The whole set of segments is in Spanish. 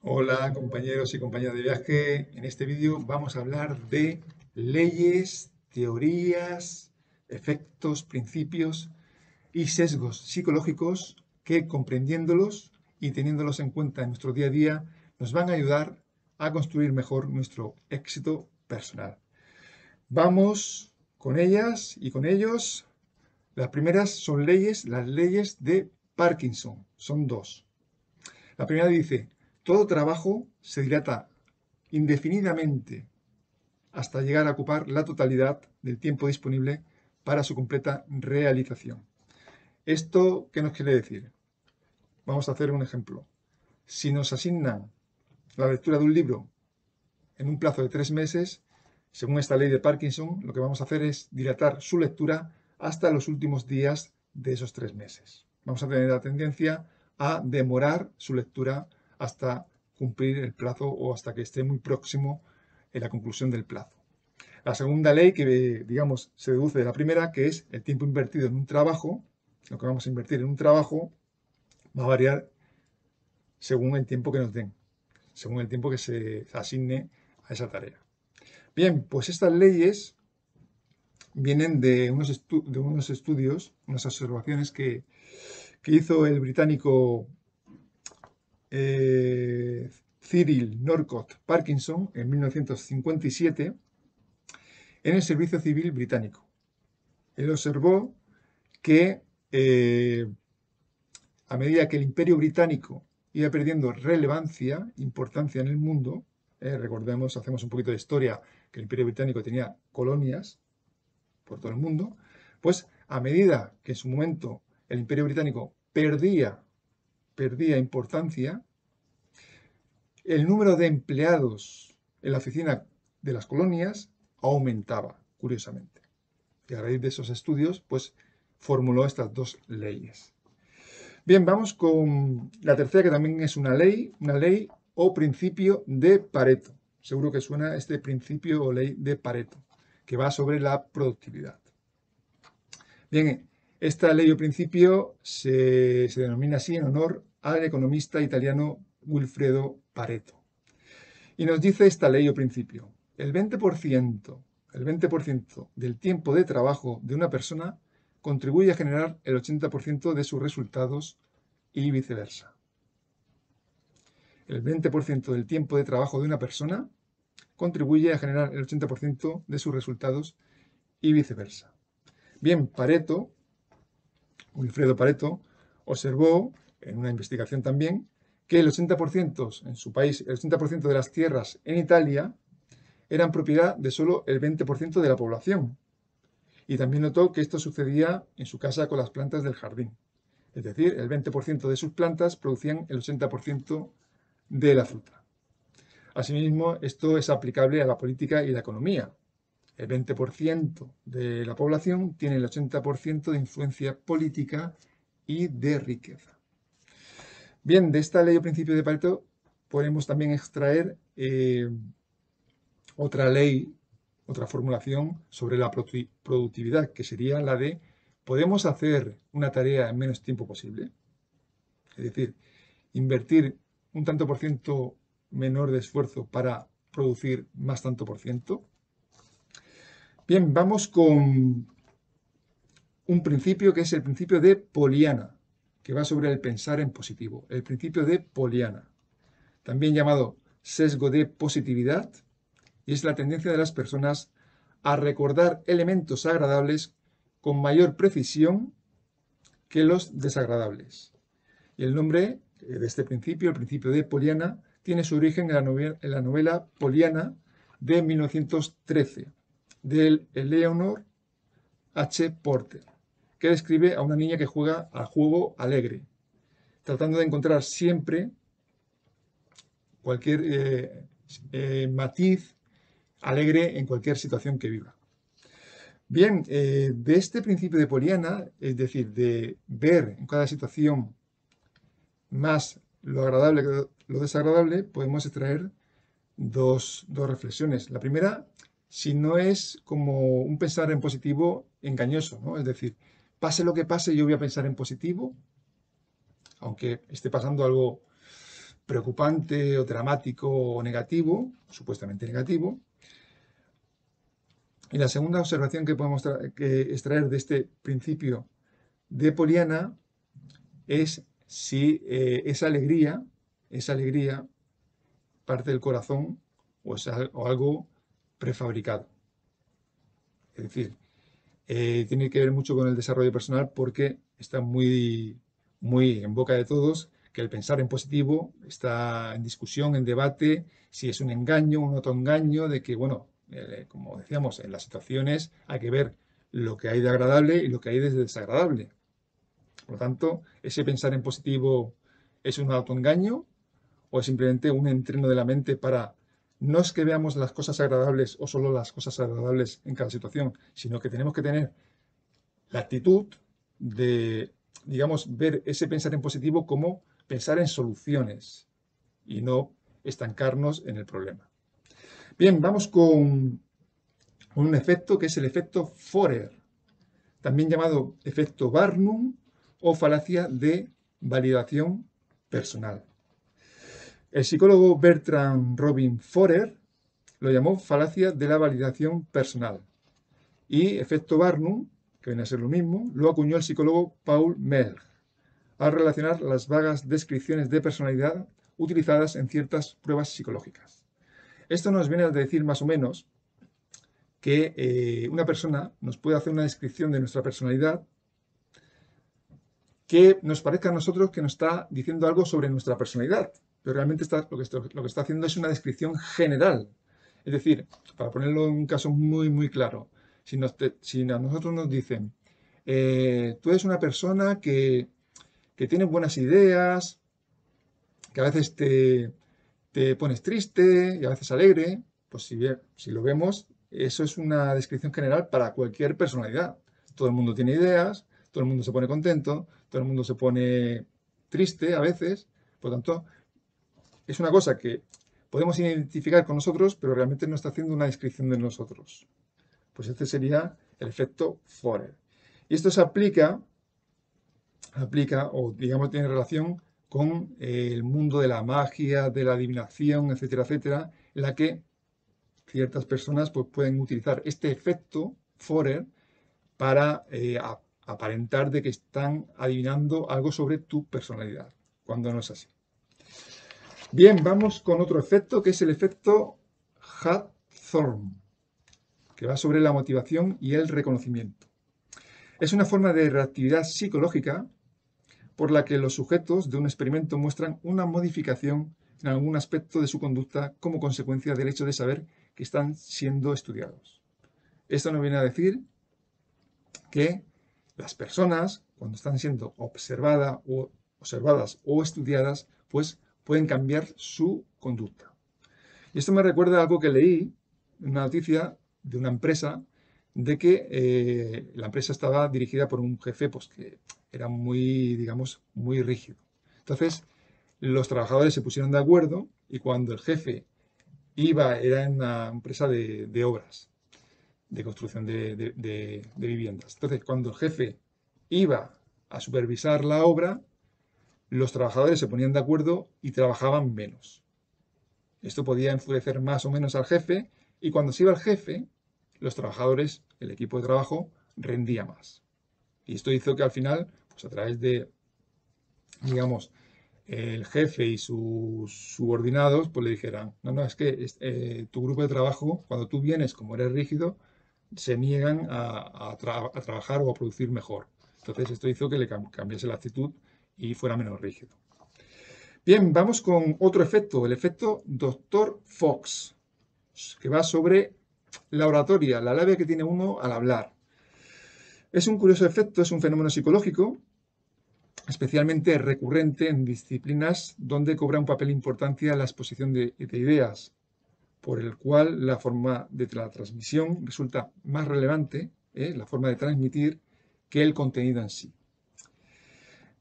Hola compañeros y compañeras de viaje. En este vídeo vamos a hablar de leyes, teorías, efectos, principios y sesgos psicológicos que comprendiéndolos y teniéndolos en cuenta en nuestro día a día nos van a ayudar a construir mejor nuestro éxito personal. Vamos con ellas y con ellos. Las primeras son las leyes de Parkinson. Son dos. La primera dice, todo trabajo se dilata indefinidamente hasta llegar a ocupar la totalidad del tiempo disponible para su completa realización. ¿Esto qué nos quiere decir? Vamos a hacer un ejemplo. Si nos asignan la lectura de un libro en un plazo de 3 meses, según esta ley de Parkinson, lo que vamos a hacer es dilatar su lectura hasta los últimos días de esos 3 meses. Vamos a tener la tendencia a demorar su lectura hasta cumplir el plazo o hasta que esté muy próximo en la conclusión del plazo. La segunda ley que, digamos, se deduce de la primera, que es el tiempo invertido en un trabajo, lo que vamos a invertir en un trabajo va a variar según el tiempo que nos den, según el tiempo que se asigne a esa tarea. Bien, pues estas leyes vienen de unos estudios, unas observaciones que hizo el británico Cyril Norcott Parkinson en 1957 en el Servicio Civil Británico. Él observó que a medida que el Imperio Británico iba perdiendo relevancia, importancia en el mundo, recordemos, hacemos un poquito de historia, que el Imperio Británico tenía colonias por todo el mundo, pues a medida que en su momento el Imperio Británico perdía importancia, el número de empleados en la oficina de las colonias aumentaba, curiosamente. Y a raíz de esos estudios, pues formuló estas dos leyes. Bien, vamos con la tercera, que también es una ley o principio de Pareto. Seguro que suena este principio o ley de Pareto, que va sobre la productividad. Bien, esta ley o principio se denomina así en honor al economista italiano Wilfredo Pareto. Y nos dice esta ley o principio, el 20% del tiempo de trabajo de una persona contribuye a generar el 80% de sus resultados y viceversa. El 20% del tiempo de trabajo de una persona contribuye a generar el 80% de sus resultados y viceversa. Bien, Wilfredo Pareto, observó en una investigación también que el 80% en su país, el 80% de las tierras en Italia eran propiedad de solo el 20% de la población. Y también notó que esto sucedía en su casa con las plantas del jardín. Es decir, el 20% de sus plantas producían el 80% de la fruta. Asimismo, esto es aplicable a la política y la economía. El 20% de la población tiene el 80% de influencia política y de riqueza. Bien, de esta ley o principio de Pareto podemos también extraer otra ley, otra formulación sobre la productividad, que sería la de ¿podemos hacer una tarea en menos tiempo posible? Es decir, invertir un tanto por ciento menor de esfuerzo para producir más tanto por ciento. Bien, vamos con un principio que es el principio de Poliana, que va sobre el pensar en positivo. El principio de Poliana, también llamado sesgo de positividad, y es la tendencia de las personas a recordar elementos agradables con mayor precisión que los desagradables. Y el nombre de este principio, el principio de Poliana, tiene su origen en la novela Poliana de 1913, de Eleanor H. Porter, que describe a una niña que juega al juego alegre, tratando de encontrar siempre cualquier matiz alegre en cualquier situación que viva. Bien, de este principio de Poliana, es decir, de ver en cada situación más lo agradable que lo desagradable, podemos extraer dos reflexiones. La primera, si no es como un pensar en positivo engañoso, ¿no? Es decir, pase lo que pase, yo voy a pensar en positivo, aunque esté pasando algo preocupante o dramático o negativo, supuestamente negativo. Y la segunda observación que podemos extraer de este principio de Poliana es si esa alegría parte del corazón o algo prefabricado. Es decir, tiene que ver mucho con el desarrollo personal porque está muy en boca de todos que el pensar en positivo está en discusión, en debate, si es un engaño, un autoengaño, de que, bueno, como decíamos, en las situaciones hay que ver lo que hay de agradable y lo que hay de desagradable. Por lo tanto, ese pensar en positivo es un autoengaño o es simplemente un entreno de la mente para no es que veamos las cosas agradables o solo las cosas agradables en cada situación, sino que tenemos que tener la actitud de, digamos, ver ese pensar en positivo como pensar en soluciones y no estancarnos en el problema. Bien, vamos con un efecto que es el efecto Forer, también llamado efecto Barnum o falacia de validación personal. El psicólogo Bertrand Robin Forer lo llamó falacia de la validación personal. Y efecto Barnum, que viene a ser lo mismo, lo acuñó el psicólogo Paul Melch al relacionar las vagas descripciones de personalidad utilizadas en ciertas pruebas psicológicas. Esto nos viene a decir más o menos que una persona nos puede hacer una descripción de nuestra personalidad que nos parezca a nosotros que nos está diciendo algo sobre nuestra personalidad, pero realmente lo que está haciendo es una descripción general. Es decir, para ponerlo en un caso muy claro, si a nosotros nos dicen, tú eres una persona que tiene buenas ideas, que a veces te pones triste y a veces alegre, pues si lo vemos, eso es una descripción general para cualquier personalidad. Todo el mundo tiene ideas, todo el mundo se pone contento, todo el mundo se pone triste a veces, por lo tanto, es una cosa que podemos identificar con nosotros, pero realmente no está haciendo una descripción de nosotros. Pues este sería el efecto Forer. Y esto se aplica o digamos tiene relación con el mundo de la magia, de la adivinación, etcétera, etcétera, en la que ciertas personas pues, pueden utilizar este efecto Forer para aparentar de que están adivinando algo sobre tu personalidad, cuando no es así. Bien, vamos con otro efecto que es el efecto Hathorne, que va sobre la motivación y el reconocimiento. Es una forma de reactividad psicológica por la que los sujetos de un experimento muestran una modificación en algún aspecto de su conducta como consecuencia del hecho de saber que están siendo estudiados. Esto nos viene a decir que las personas, cuando están siendo observadas o estudiadas, pues pueden cambiar su conducta. Y esto me recuerda a algo que leí, una noticia de una empresa, de que la empresa estaba dirigida por un jefe pues, que era muy, digamos, muy rígido. Entonces, los trabajadores se pusieron de acuerdo y cuando el jefe era en una empresa de obras, de construcción de viviendas. Entonces, cuando el jefe iba a supervisar la obra, los trabajadores se ponían de acuerdo y trabajaban menos. Esto podía enfurecer más o menos al jefe y cuando se iba el jefe, los trabajadores, el equipo de trabajo, rendía más. Y esto hizo que al final, pues a través de, digamos, el jefe y sus subordinados, pues le dijeran, no, es que tu grupo de trabajo, cuando tú vienes, como eres rígido, se niegan a trabajar o a producir mejor. Entonces esto hizo que le cambiase la actitud y fuera menos rígido. Bien, vamos con otro efecto, el efecto Dr. Fox, que va sobre la oratoria, la labia que tiene uno al hablar. Es un curioso efecto, es un fenómeno psicológico, especialmente recurrente en disciplinas donde cobra un papel importante la exposición de ideas, por el cual la forma de la transmisión resulta más relevante, la forma de transmitir, que el contenido en sí.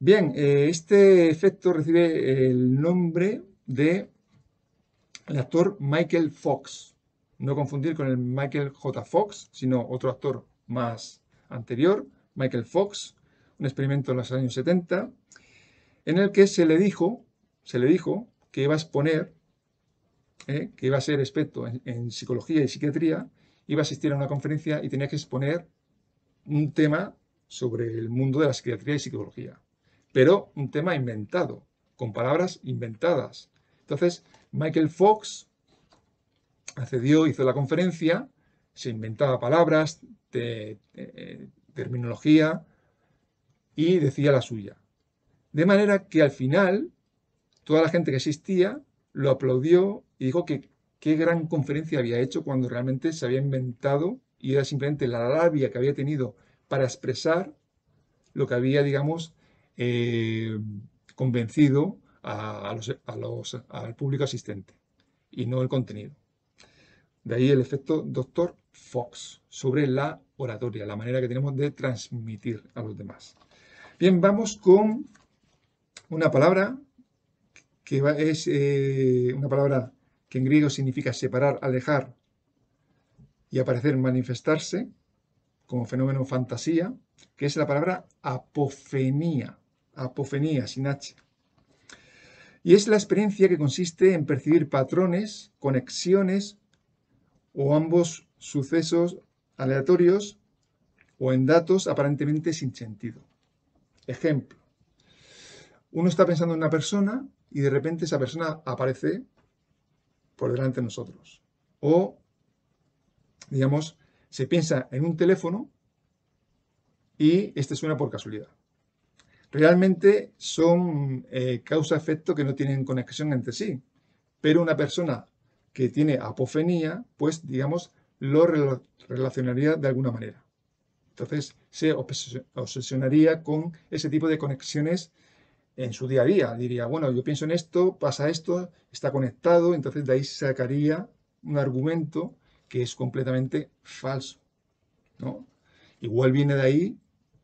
Bien, este efecto recibe el nombre de el actor Michael Fox. No confundir con el Michael J. Fox, sino otro actor más anterior, Michael Fox, un experimento en los años 70, en el que se le dijo que iba a exponer, que iba a ser experto en psicología y psiquiatría, iba a asistir a una conferencia y tenía que exponer un tema sobre el mundo de la psiquiatría y psicología, pero un tema inventado, con palabras inventadas. Entonces, Michael Fox accedió, hizo la conferencia, se inventaba palabras, terminología y decía la suya. De manera que al final, toda la gente que asistía lo aplaudió y dijo que qué gran conferencia había hecho cuando realmente se había inventado y era simplemente la labia que había tenido para expresar lo que había, digamos, convencido al público asistente y no el contenido. De ahí el efecto Dr. Fox sobre la oratoria, la manera que tenemos de transmitir a los demás. Bien, vamos con una palabra que es una palabra que en griego significa separar, alejar y aparecer, manifestarse, como fenómeno fantasía, que es la palabra apofenía, apofenía, sin H. Y es la experiencia que consiste en percibir patrones, conexiones o ambos sucesos aleatorios o en datos aparentemente sin sentido. Ejemplo, uno está pensando en una persona y de repente esa persona aparece por delante de nosotros. O, digamos, se piensa en un teléfono y este suena por casualidad. Realmente son causa-efecto que no tienen conexión entre sí, pero una persona que tiene apofenía, pues, digamos, lo relacionaría de alguna manera. Entonces, se obsesionaría con ese tipo de conexiones en su día a día. Diría, bueno, yo pienso en esto, pasa esto, está conectado, entonces de ahí sacaría un argumento que es completamente falso, ¿no? Igual viene de ahí,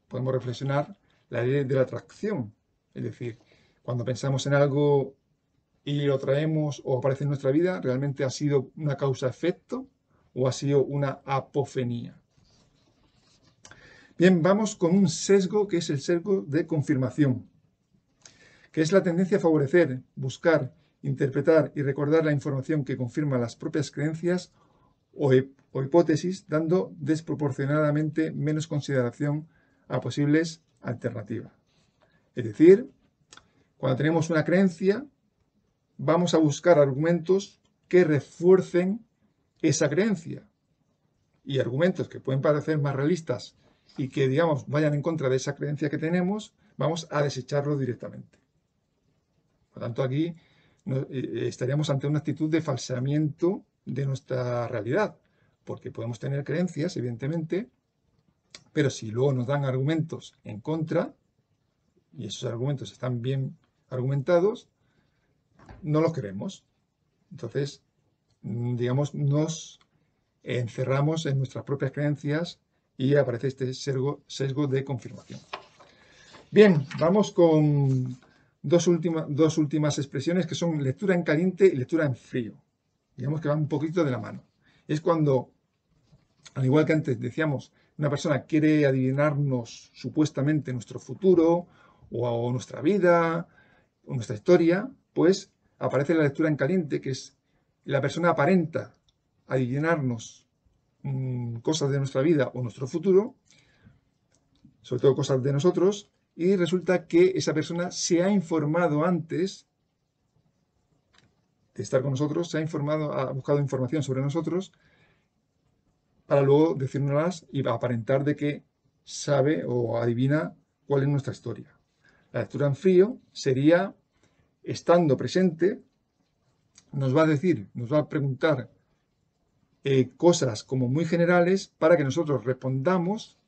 podemos reflexionar, la ley de la atracción. Es decir, cuando pensamos en algo y lo traemos o aparece en nuestra vida, ¿realmente ha sido una causa-efecto o ha sido una apofenía? Bien, vamos con un sesgo que es el sesgo de confirmación, que es la tendencia a favorecer, buscar, interpretar y recordar la información que confirma las propias creencias o hipótesis, dando desproporcionadamente menos consideración a posibles alternativas. Es decir, cuando tenemos una creencia, vamos a buscar argumentos que refuercen esa creencia. Y argumentos que pueden parecer más realistas y que, digamos, vayan en contra de esa creencia que tenemos, vamos a desecharlos directamente. Por lo tanto, aquí estaríamos ante una actitud de falseamiento de nuestra realidad, porque podemos tener creencias, evidentemente, pero si luego nos dan argumentos en contra, y esos argumentos están bien argumentados, no los queremos. Entonces, digamos, nos encerramos en nuestras propias creencias y aparece este sesgo de confirmación. Bien, vamos con dos últimas expresiones que son lectura en caliente y lectura en frío. Digamos que van un poquito de la mano. Es cuando, al igual que antes decíamos, una persona quiere adivinarnos supuestamente nuestro futuro o nuestra vida o nuestra historia, pues aparece la lectura en caliente, que es la persona aparenta adivinarnos cosas de nuestra vida o nuestro futuro, sobre todo cosas de nosotros, y resulta que esa persona se ha informado antes de estar con nosotros, se ha informado, ha buscado información sobre nosotros, para luego decírnoslas y aparentar de que sabe o adivina cuál es nuestra historia. La lectura en frío sería, estando presente, nos va a decir, nos va a preguntar cosas como muy generales para que nosotros respondamos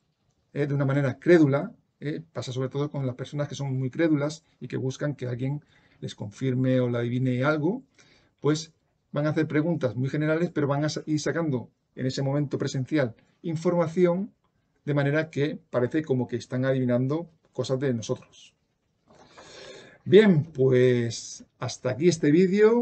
de una manera crédula. Pasa sobre todo con las personas que son muy crédulas y que buscan que alguien les confirme o le adivine algo, pues van a hacer preguntas muy generales, pero van a ir sacando en ese momento presencial información de manera que parece como que están adivinando cosas de nosotros. Bien, pues hasta aquí este vídeo.